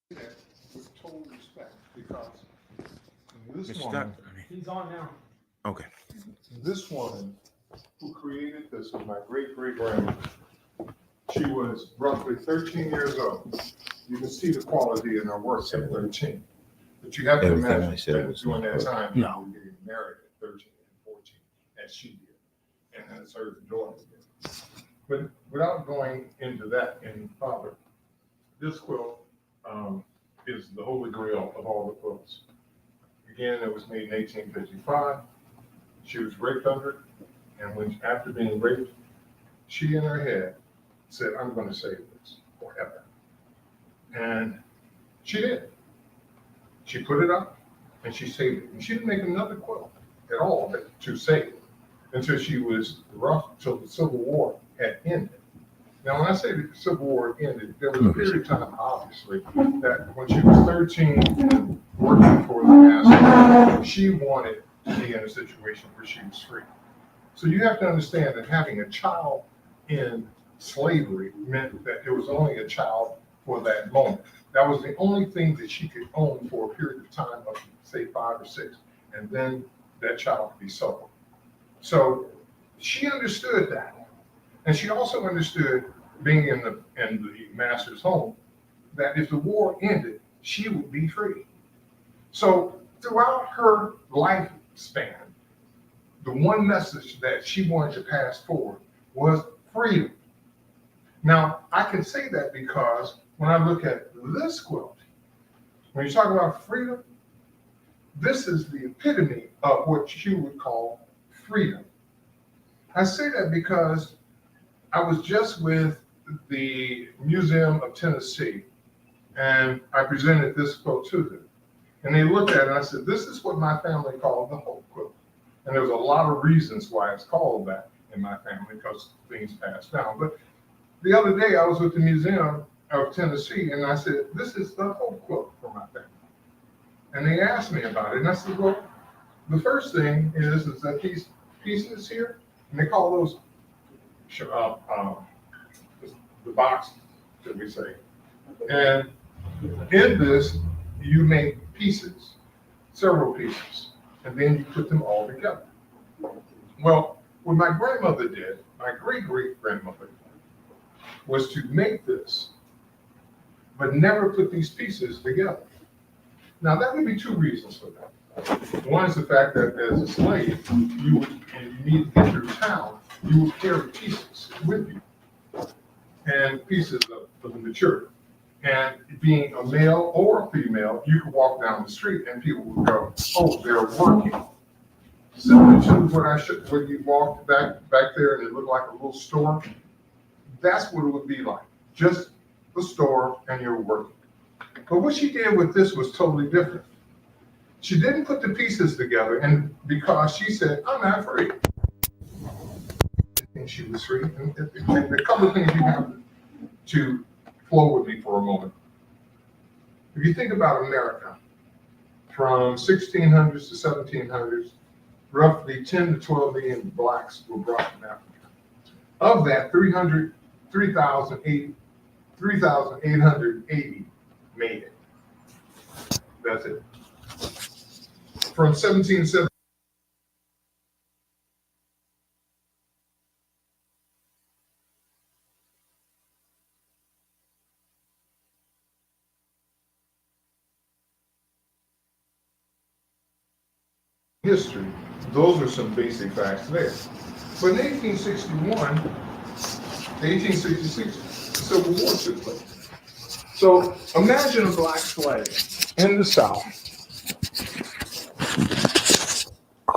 With total respect, because this Mr. woman, He's on now. Okay. this woman who created this was my great grandmother. She was roughly 13 years old. You can see the quality in her work at 13. But you have to Everything I imagine said that was during that not time, No. people were getting married at 13 and 14, as she did, and as her daughter did. But without going into that any further, this quilt is the holy grail of all the quilts. Again, it was made in 1855. She was raped under it, and after being raped, she in her head said, "I'm going to save this forever." And she did. She put it up and she saved it. And she didn't make another quilt at all to save it until she was rough, until the Civil War had ended. Now, when I say the Civil War ended, there was a period of time, obviously, that when she was 13 and working for the master, she wanted to be in a situation where she was free. So you have to understand that having a child in slavery meant that it was only a child for that moment. That was the only thing that she could own for a period of time of, say, 5 or 6, and then that child could be sold. So she understood that. And she also understood, being in the master's home, that if the war ended, she would be free. So throughout her lifespan, the one message that she wanted to pass forward was freedom. Now, I can say that because when I look at this quilt, when you talk about freedom, this is the epitome of what you would call freedom. I say that because I was just with the Museum of Tennessee, and I presented this quilt to them. And they looked at it and I said, "This is what my family called the Hope quilt." And there's a lot of reasons why it's called that in my family, because things passed down. But the other day I was with the Museum of Tennessee and I said, "This is the Hope quilt for my family." And they asked me about it. And I said, "Well, the first thing is that these pieces here," and they call those the box, should we say. And in this, you make pieces, several pieces, and then you put them all together. Well, what my grandmother did, my great-great-grandmother, was to make this, but never put these pieces together. Now, that would be two reasons for that. One is the fact that as a slave, and you need to get through town, you would carry pieces with you, and pieces of the material. And being a male or a female, you could walk down the street and people would go, "Oh, they're working." Similar to when you walked back there and it looked like a little store, that's what it would be like. Just the store and you're working. But what she did with this was totally different. She didn't put the pieces together, and because she said, "I'm not free." And she was free. And a couple of things you have to flow with me for a moment. If you think about America, from 1600s to 1700s, roughly 10 to 12 million blacks were brought from Africa. Of that, 3,880 made it. That's it. From 1770. History, those are some basic facts there. But in 1866, the Civil War took place. So imagine a black slave in the South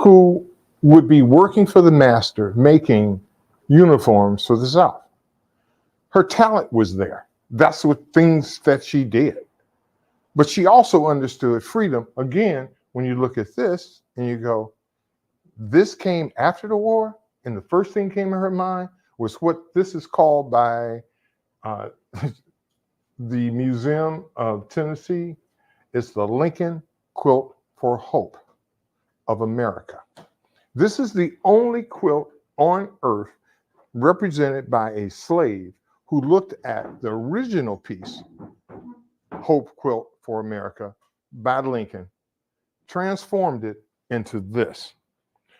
who would be working for the master, making uniforms for the South. Her talent was there. That's what things that she did. But she also understood freedom. Again, when you look at this and you go, this came after the war, and the first thing came to her mind was what this is called by the Museum of Tennessee. It's the Lincoln Quilt for Hope of America. This is the only quilt on earth represented by a slave who looked at the original piece Hope Quilt for America by Lincoln, transformed it into this.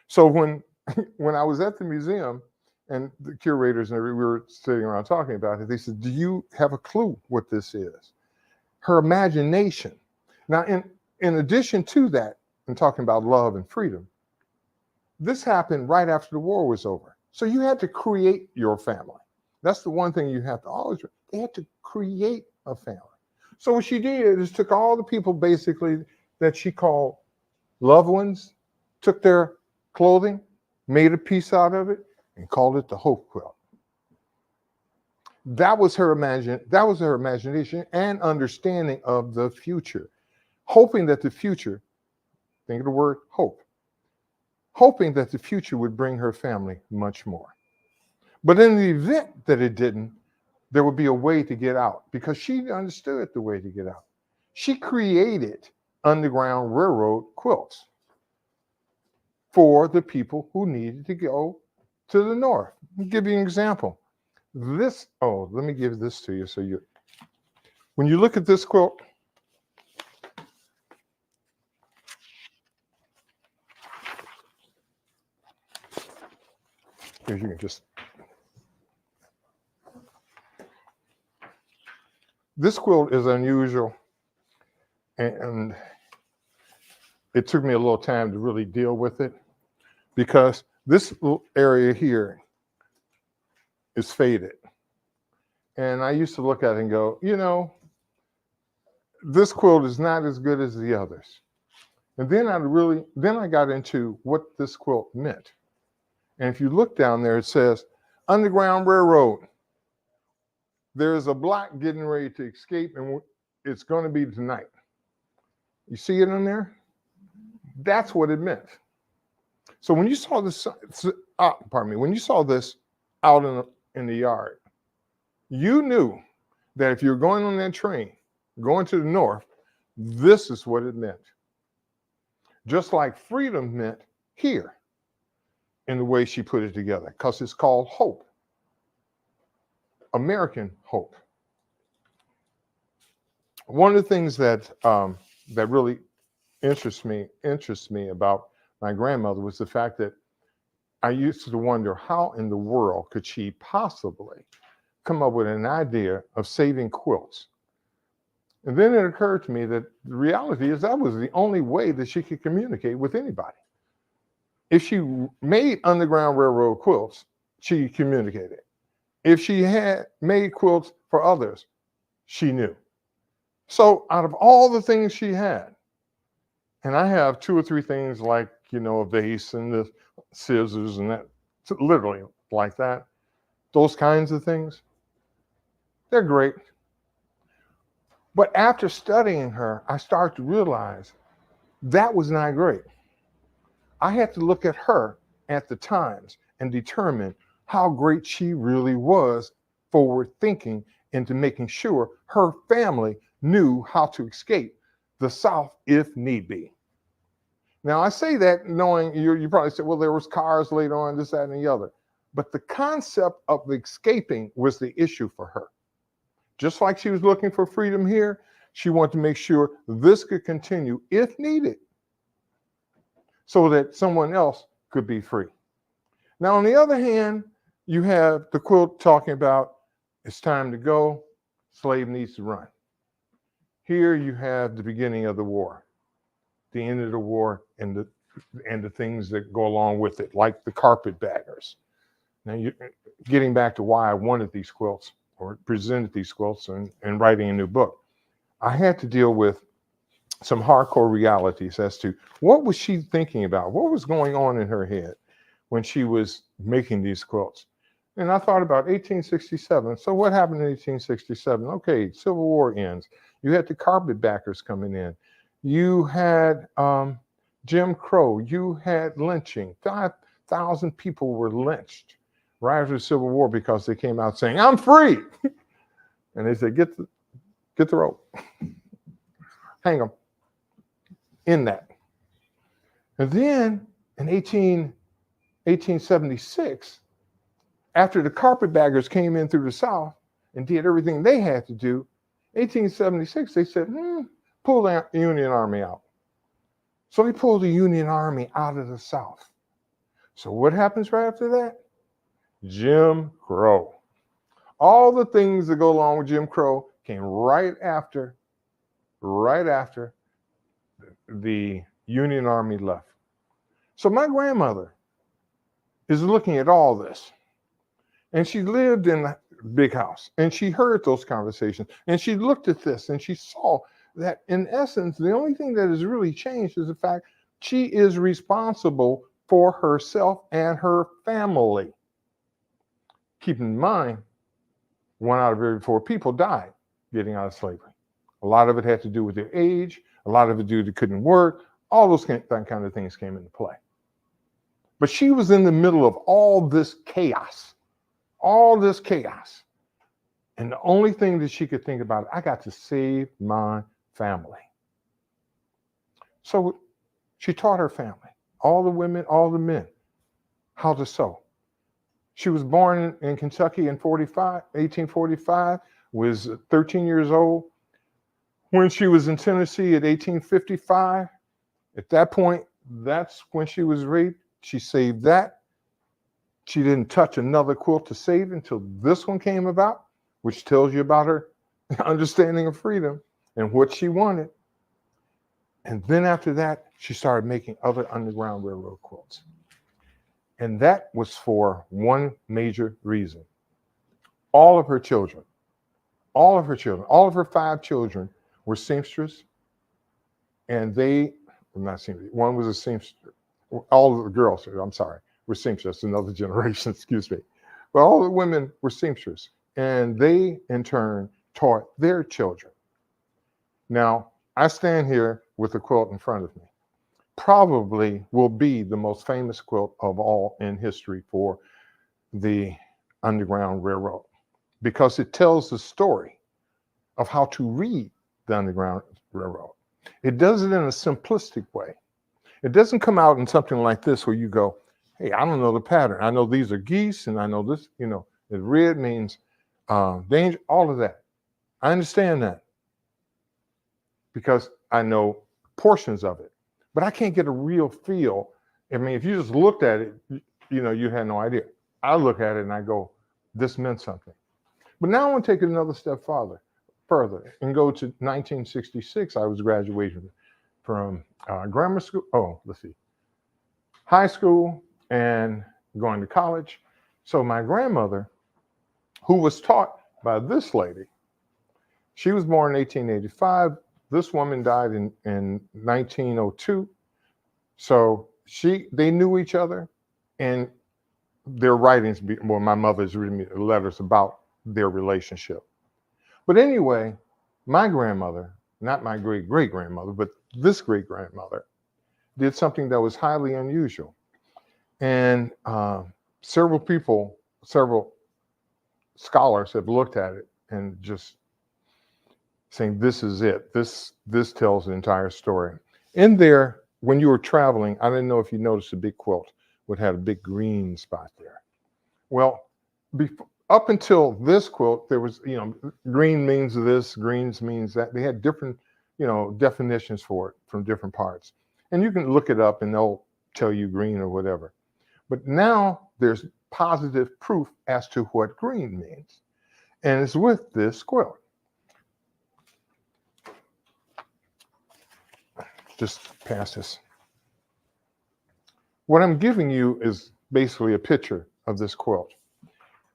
So when I was at the museum and the curators and we were sitting around talking about it, they said, do you have a clue what this is? Her imagination. Now, in addition to that, and talking about love and freedom, this happened right after the war was over. So you had to create your family. That's the one thing you have to always, they had to create a family. So what she did is took all the people basically that she called loved ones, took their clothing, made a piece out of it, and called it the Hope Quilt. That was her imagination and understanding of the future. Hoping that the future, think of the word hope, hoping that the future would bring her family much more. But in the event that it didn't, there would be a way to get out because she understood the way to get out. She created Underground Railroad quilts for the people who needed to go to the north. I'll give you an example. Let me give this to you. When you look at this quilt, here you can just, this quilt is unusual, and it took me a little time to really deal with it because this area here is faded. And I used to look at it and go, this quilt is not as good as the others. And then I got into what this quilt meant. And if you look down there, it says, Underground Railroad. There's a black getting ready to escape, and it's going to be tonight. You see it in there? That's what it meant. So when you saw this, when you saw this out in the yard, you knew that if you're going on that train, going to the north, this is what it meant. Just like freedom meant here in the way she put it together, because it's called hope. American hope. One of the things that really interests me about my grandmother was the fact that I used to wonder how in the world could she possibly come up with an idea of saving quilts. And then it occurred to me that the reality is that was the only way that she could communicate with anybody. If she made Underground Railroad quilts, she communicated. If she had made quilts for others, she knew. So out of all the things she had, and I have 2 or 3 things like, a vase and the scissors and that, literally like that, those kinds of things, they're great. But after studying her, I started to realize that was not great. I had to look at her at the times and determine how great she really was forward thinking into making sure her family knew how to escape the South if need be. Now, I say that knowing you probably say, well, there was cars later on, this, that, and the other. But the concept of escaping was the issue for her. Just like she was looking for freedom here, she wanted to make sure this could continue if needed so that someone else could be free. Now, on the other hand, you have the quilt talking about it's time to go, slave needs to run. Here you have the beginning of the war, the end of the war, and the things that go along with it, like the carpetbaggers. Now, getting back to why I wanted these quilts or presented these quilts and writing a new book, I had to deal with some hardcore realities as to what was she thinking about, what was going on in her head when she was making these quilts. And I thought about 1867. So what happened in 1867? Okay, Civil War ends. You had the carpetbaggers coming in. You had Jim Crow. You had lynching. 5,000 people were lynched right after the Civil War because they came out saying, I'm free. And they said, get the rope. Hang them in that. And then in 1876, after the carpetbaggers came in through the South and did everything they had to do, 1876, they said, pull the Union Army out. So they pulled the Union Army out of the South. So what happens right after that? Jim Crow. All the things that go along with Jim Crow came right after the Union Army left. So my grandmother is looking at all this. And she lived in a big house. And she heard those conversations. And she looked at this and she saw that in essence, the only thing that has really changed is the fact she is responsible for herself and her family. Keep in mind, 1 out of every 4 people died getting out of slavery. A lot of it had to do with their age. A lot of it due to couldn't work. All those kind of things came into play. But she was in the middle of all this chaos. And the only thing that she could think about, I got to save my family. So she taught her family, all the women, all the men, how to sew. She was born in Kentucky in 1845, was 13 years old. When she was in Tennessee at 1855, at that point, that's when she was raped. She saved that. She didn't touch another quilt to save until this one came about, which tells you about her understanding of freedom and what she wanted. And then after that, she started making other Underground Railroad quilts. And that was for one major reason. All of her her 5 children were seamstress, and one was a seamstress. All of the girls, were seamstress, another generation, excuse me. But all the women were seamstress, and they in turn taught their children. Now, I stand here with a quilt in front of me. Probably will be the most famous quilt of all in history for the Underground Railroad, because it tells the story of how to read the Underground Railroad. It does it in a simplistic way. It doesn't come out in something like this where you go, hey, I don't know the pattern. I know these are geese, and I know this, the red means danger, all of that. I understand that because I know portions of it, but I can't get a real feel. I mean, if you just looked at it, you had no idea. I look at it and I go, this meant something. But now I want to take it another step further and go to 1966. I was graduating from grammar school. High school and going to college. So my grandmother, who was taught by this lady, she was born in 1885. This woman died in 1902. So they knew each other, and their writings, my mother's written me letters about their relationship. But anyway, my grandmother, not my great-great-grandmother, but this great-grandmother, did something that was highly unusual. And several scholars have looked at it and just saying, this is it. This tells the entire story. In there, when you were traveling, I didn't know if you noticed a big quilt would have a big green spot there. Well, up until this quilt, there was, green means this, greens means that. They had different, definitions for it from different parts. And you can look it up and they'll tell you green or whatever. But now there's positive proof as to what green means. And it's with this quilt. Just pass this. What I'm giving you is basically a picture of this quilt.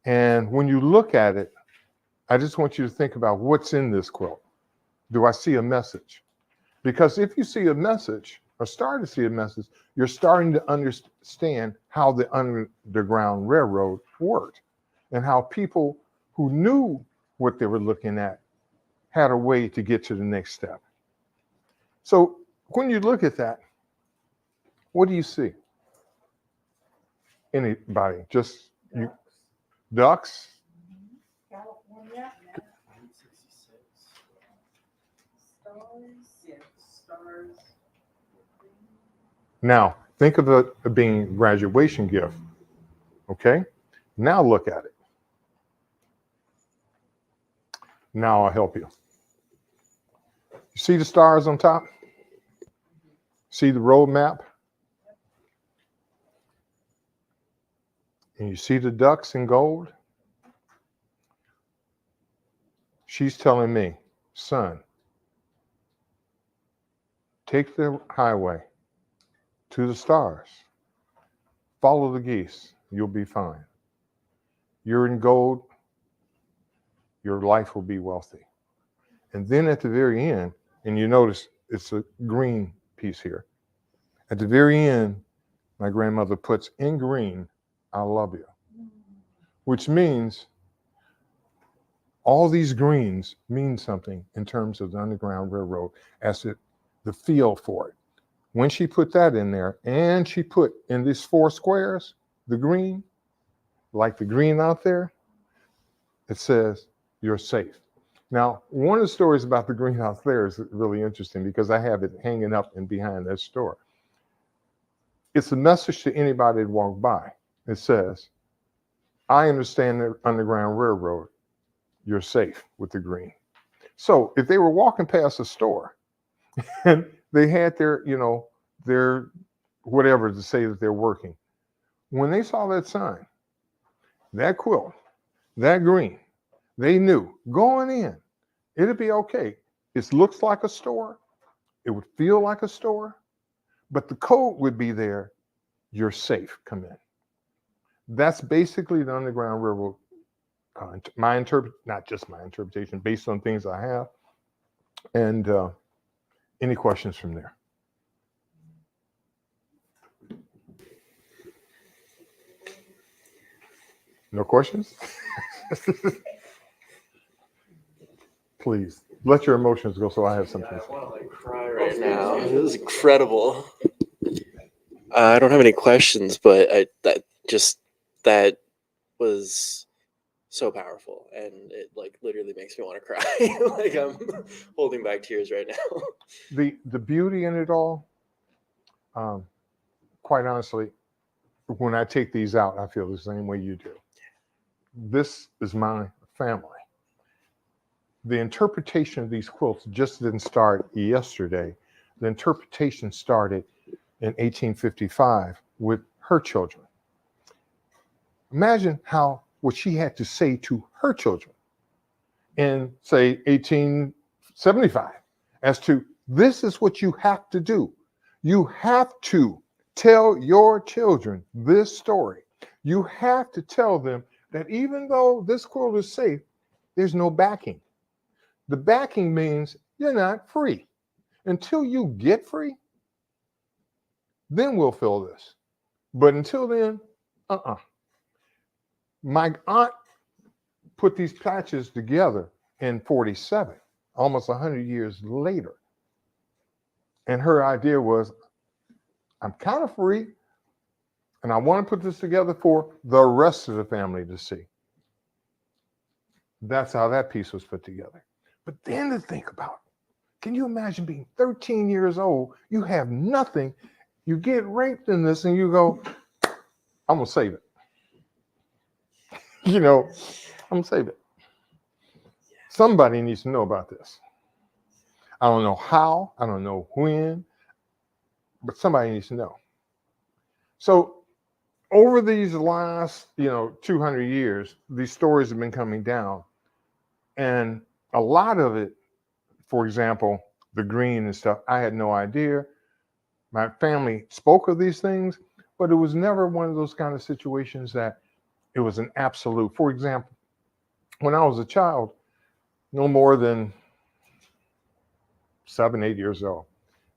And when you look at it, I just want you to think about what's in this quilt. Do I see a message? Because if you see a message, or start to see a message, you're starting to understand how the Underground Railroad worked and how people who knew what they were looking at had a way to get to the next step. So when you look at that, what do you see? Anybody? Just you? Ducks? California. 1966. Stars. Now, think of it being a graduation gift. Okay? Now look at it. Now I'll help you. You see the stars on top? See the road map? And you see the ducks in gold? She's telling me, son, take the highway to the stars. Follow the geese. You'll be fine. You're in gold. Your life will be wealthy. And then at the very end, and you notice it's a green piece here. At the very end, my grandmother puts in green, I love you. Which means all these greens mean something in terms of the Underground Railroad as the feel for it. When she put that in there, and she put in these 4 squares, the green, like the green out there, it says, you're safe. Now, one of the stories about the greenhouse there is really interesting because I have it hanging up and behind that store. It's a message to anybody that walk by. It says, I understand the Underground Railroad. You're safe with the green. So if they were walking past a store and they had their, their whatever to say that they're working, when they saw that sign, that quilt, that green, they knew going in, it'd be okay. It looks like a store. It would feel like a store, but the code would be there. You're safe. Come in. That's basically the Underground Railroad. Not just my interpretation, based on things I have. And any questions from there? No questions? Please let your emotions go so I have something to say. I want to cry right now. It was incredible. I don't have any questions, but that was so powerful, and it literally makes me want to cry. I'm holding back tears right now. The beauty in it all, quite honestly, when I take these out, I feel the same way you do. This is my family. The interpretation of these quilts just didn't start yesterday. The interpretation started in 1855 with her children. Imagine what she had to say to her children in, say, 1875 as to, this is what you have to do. You have to tell your children this story. You have to tell them that even though this quilt is safe, there's no backing. The backing means you're not free. Until you get free, then we'll fill this. But until then, My aunt put these patches together in 47, almost 100 years later. And her idea was, I'm kind of free, and I want to put this together for the rest of the family to see. That's how that piece was put together. But then to think about, can you imagine being 13 years old, you have nothing, you get raped in this, and you go, I'm going to save it. I'm going to save it. Somebody needs to know about this. I don't know how, I don't know when, but somebody needs to know. So over these last, 200 years, these stories have been coming down. And a lot of it, for example, the green and stuff, I had no idea. My family spoke of these things, but it was never one of those kind of situations that it was an absolute. For example, when I was a child, no more than 7, 8 years old,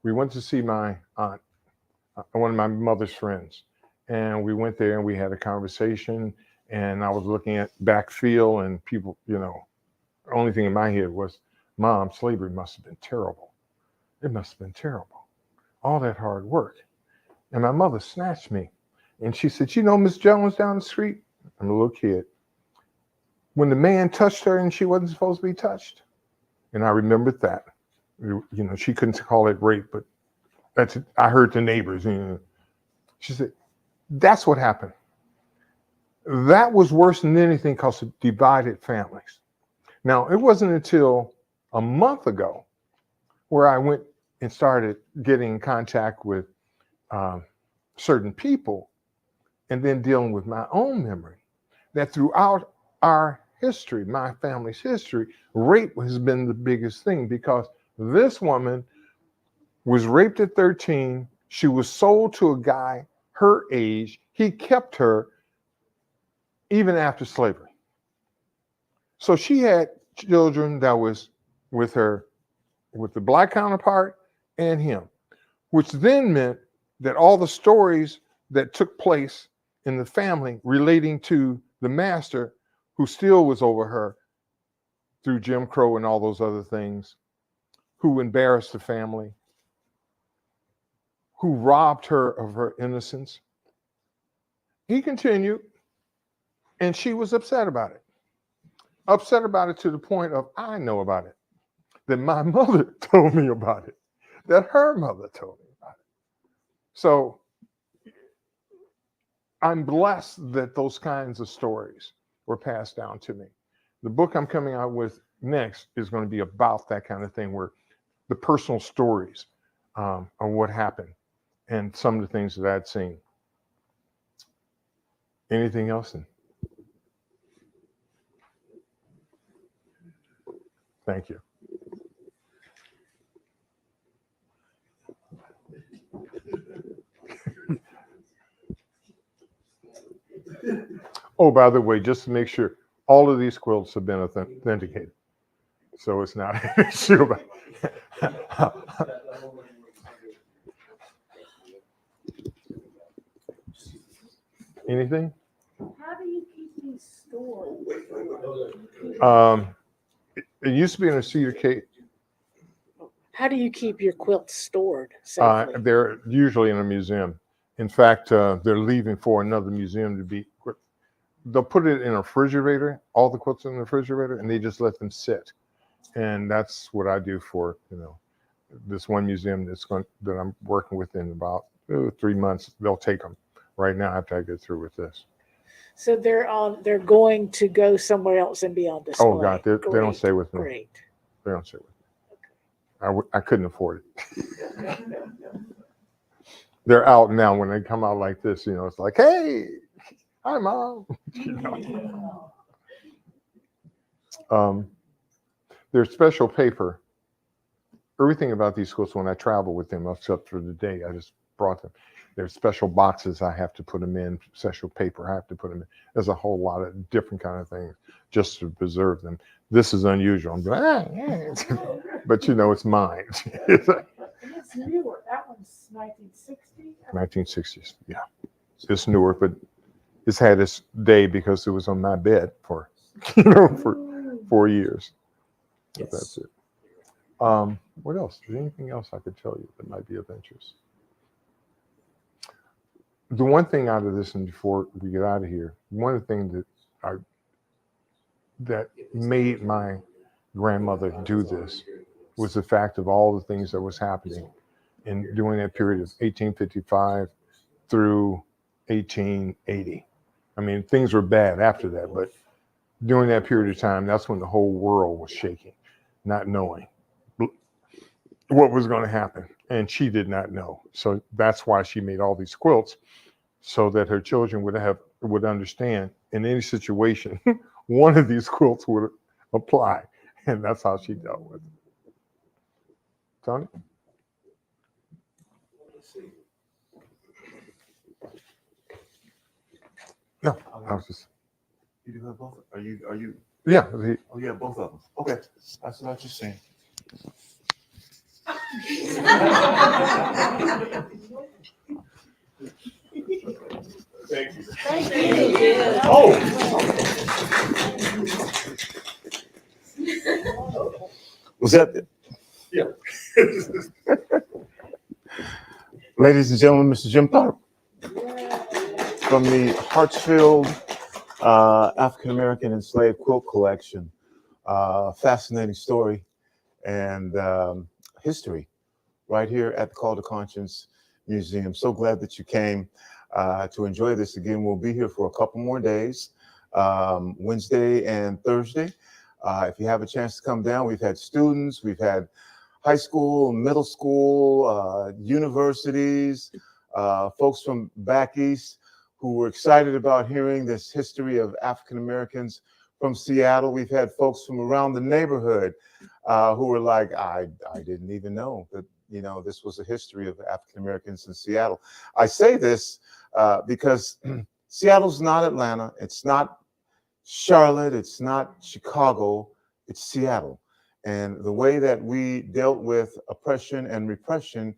we went to see my aunt, one of my mother's friends. And we went there and we had a conversation, and I was looking at backfield and people, the only thing in my head was, Mom, slavery must have been terrible. It must have been terrible. All that hard work. And my mother snatched me and she said, Miss Jones down the street? I'm a little kid. When the man touched her and she wasn't supposed to be touched. And I remembered that. She couldn't call it rape, but I heard the neighbors. She said, that's what happened. That was worse than anything because it divided families. Now, it wasn't until a month ago where I went and started getting in contact with certain people and then dealing with my own memory, that throughout our history, my family's history, rape has been the biggest thing, because this woman was raped at 13. She was sold to a guy her age. He kept her even after slavery. So she had children that was with her, with the black counterpart and him, which then meant that all the stories that took place in the family relating to the master, who still was over her through Jim Crow and all those other things, who embarrassed the family, who robbed her of her innocence. He continued, and she was upset about it. Upset about it to the point of, I know about it, that my mother told me about it, that her mother told me about it. So I'm blessed that those kinds of stories were passed down to me. The book I'm coming out with next is going to be about that kind of thing, where the personal stories of what happened and some of the things that I'd seen. Anything else? Thank you. Oh, by the way, just to make sure, all of these quilts have been authenticated, so it's not an issue about anything. How do you keep these stored? It used to be in a cedar case. How do you keep your quilts stored safely? They're usually in a museum. In fact, they're leaving for another museum to be. They'll put it in a refrigerator, all the quilts in the refrigerator, and they just let them sit. And that's what I do for, this one museum that I'm working with in about 3 months. They'll take them right now after I get through with this. So they're going to go somewhere else and be on display. Oh God, they don't stay with me. Great. They don't stay with me. I couldn't afford it. They're out now. When they come out like this, it's like, hey, hi, Mom. There's special paper. Everything about these quilts, when I travel with them, except for the day I just brought them, there's special boxes I have to put them in, special paper I have to put them in. There's a whole lot of different kind of things just to preserve them. This is unusual. I'm going, but it's mine. It's newer. That one's 1960. 1960s, yeah. It's newer, but it's had its day because it was on my bed for 4 years. But Yes. that's it. What else? Is there anything else I could tell you that might be of interest? The one thing out of this, and before we get out of here, one of the things that made my grandmother do this was the fact of all the things that was happening during that period of 1855 through 1880. I mean, things were bad after that, but during that period of time, that's when the whole world was shaking, not knowing what was going to happen. And she did not know. So that's why she made all these quilts, so that her children would understand in any situation, one of these quilts would apply. And that's how she dealt with it. Tony? No, I was just. You do have both? Are you? Yeah. Oh yeah, both of them. Okay, that's what I was just saying. Thank you. Thank you. Oh. Was that? Yeah. Ladies and gentlemen, Mr. Jim Tharpe from the Hartsfield African American Enslaved Quilt Collection. Fascinating story and history right here at the Call to Conscience Museum. So glad that you came to enjoy this again. We'll be here for a couple more days, Wednesday and Thursday. If you have a chance to come down, we've had students, we've had high school, middle school, universities, folks from back east who were excited about hearing this history of African Americans from Seattle. We've had folks from around the neighborhood who were like, I didn't even know that, you know, this was a history of African Americans in Seattle. I say this because Seattle's not Atlanta. It's not Charlotte. It's not Chicago. It's Seattle. And the way that we dealt with oppression and repression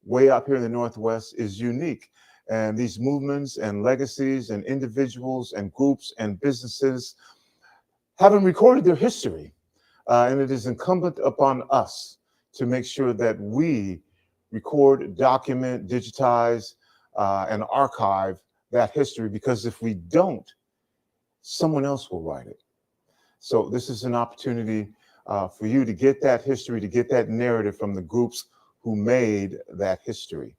way up here in the Northwest is unique. And these movements and legacies and individuals and groups and businesses haven't recorded their history. And it is incumbent upon us to make sure that we record, document, digitize, and archive that history, because if we don't, someone else will write it. So this is an opportunity for you to get that history, to get that narrative from the groups who made that history.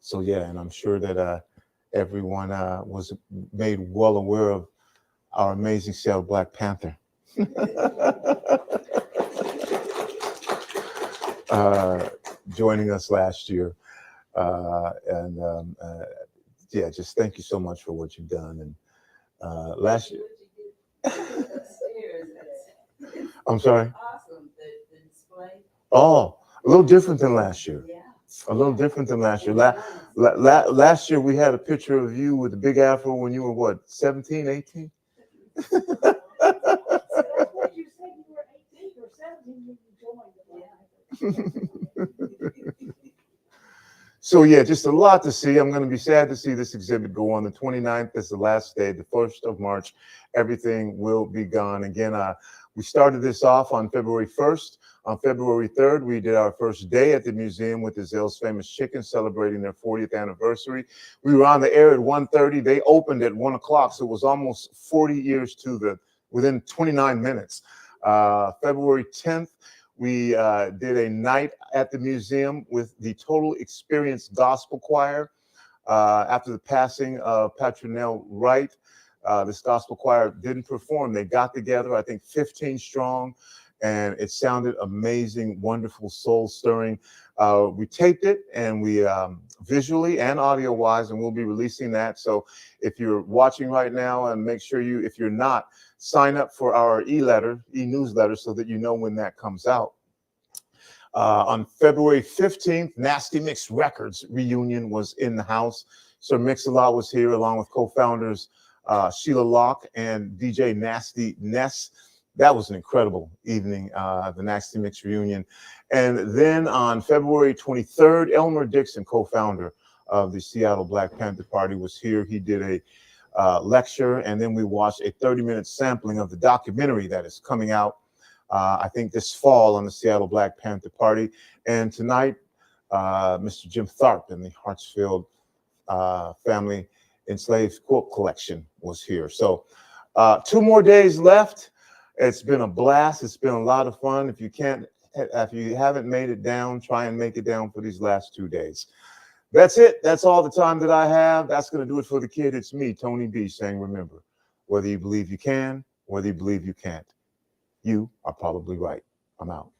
So yeah, and I'm sure that everyone was made well aware of our amazing Seattle Black Panther. Joining us last year. Yeah, just thank you so much for what you've done. And last year, I'm sorry. Awesome, the display. Oh, a little different than last year. Yeah. A little different than last year. Last year we had a picture of you with the big afro when you were what, 17, 18? So that's what you said, you were 18 or 17 when you joined the So yeah, just a lot to see. I'm going to be sad to see this exhibit go on. The 29th is the last day. The 1st of March, everything will be gone. Again, we started this off on February 1st. On February 3rd, we did our first day at the museum with the Zell's Famous Chicken, celebrating their 40th anniversary. We were on the air at 1:30. They opened at 1 o'clock, so it was almost 40 years to within 29 minutes. February 10th, we did a night at the museum with the Total Experience Gospel Choir. After the passing of Petronell Wright, this gospel choir didn't perform. They got together, I think 15 strong, and it sounded amazing, wonderful, soul-stirring. We taped it, and we visually and audio-wise, and we'll be releasing that. So if you're watching right now, and make sure you, if you're not, sign up for our e-newsletter so that you know when that comes out. On February 15th, Nasty Mix Records reunion was in the house. Sir Mix-a-Lot was here along with co-founders Sheila Locke and DJ Nasty Ness. That was an incredible evening, the Nasty Mix reunion. And then on February 23rd, Elmer Dixon, co-founder of the Seattle Black Panther Party, was here. He did a lecture, and then we watched a 30-minute sampling of the documentary that is coming out, I think this fall, on the Seattle Black Panther Party. And tonight, Mr. Jim Tharpe and the Hartsfield family Enslaved Quilt collection was here. So 2 more days left. It's been a blast. It's been a lot of fun. If you haven't made it down, try and make it down for these last 2 days. That's it. That's all the time that I have. That's going to do it for the kid. It's me, Tony B, saying, remember, whether you believe you can, whether you believe you can't, you are probably right. I'm out.